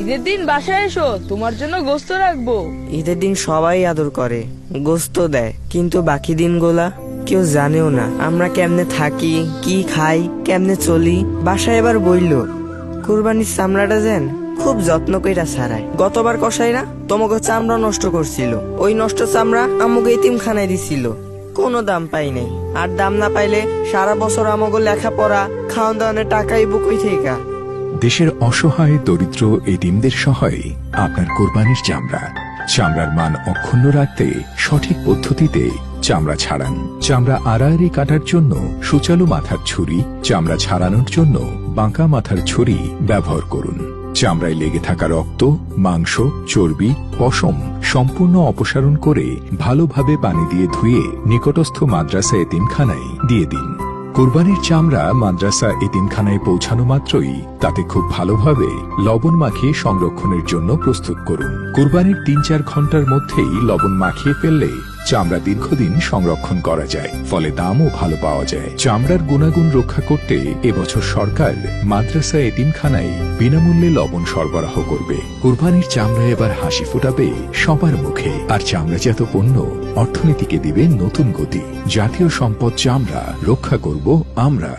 ঈদের দিন বাসায় এসো, তোমার জন্য গোস্ত রাখবো। ঈদের দিন সবাই আদর করে, গোস্ত দেয়, কিন্তু বাকি দিনগুলা কেউ জানেও না আমরা কেমনে থাকি, কি খাই, কেমনে চলি। বাসায় এবার বইল কুরবানির চামড়াটা যেন খুব যত্ন কইরা ছাড়ায়। গতবার কসাইরা তোমাকে চামড়া নষ্ট করছিল, ওই নষ্ট চামড়া আমাকে এতিমখানায় দিছিল, কোনো দাম পাই নাই। আর দাম না পাইলে সারা বছর আমাকে লেখাপড়া খাওয়ান দাওয়ানের টাকাই বুকই থেকে। দেশের অসহায় দরিদ্র এতিমদের সহায়ে আপনার কোরবানির চামড়ার মান অক্ষুণ্ণ রাখতে সঠিক পদ্ধতিতে চামড়া ছাড়ান। চামড়া আড়াআড়ি কাটার জন্য সুচালু মাথার ছুরি, চামড়া ছাড়ানোর জন্য বাঁকা মাথার ছুরি ব্যবহার করুন। চামড়ায় লেগে থাকা রক্ত, মাংস, চর্বি, পশম সম্পূর্ণ অপসারণ করে ভালোভাবে পানি দিয়ে ধুয়ে নিকটস্থ মাদ্রাসা এতিমখানায় দিয়ে দিন। কোরবানির চামড়া মাদ্রাসা এতিমখানায় পৌঁছানো মাত্রই তাতে খুব ভালোভাবে লবণ মাখিয়ে সংরক্ষণের জন্য প্রস্তুত করুন। কোরবানির ৩-৪ ঘন্টার মধ্যেই লবণ মাখিয়ে ফেললে চামড়া দীর্ঘদিন সংরক্ষণ করা যায়, ফলে দামও ভালো পাওয়া যায়। চামড়ার গুণাগুণ রক্ষা করতে এবছর সরকার মাদ্রাসা এতিমখানায় বিনামূল্যে লবণ সরবরাহ করবে। কোরবানির চামড়া এবার হাসি ফোটাবে সবার মুখে, আর চামড়াজাত পণ্য অর্থনীতিকে দিবে নতুন গতি। জাতীয় সম্পদ চামড়া রক্ষা করব আমরা।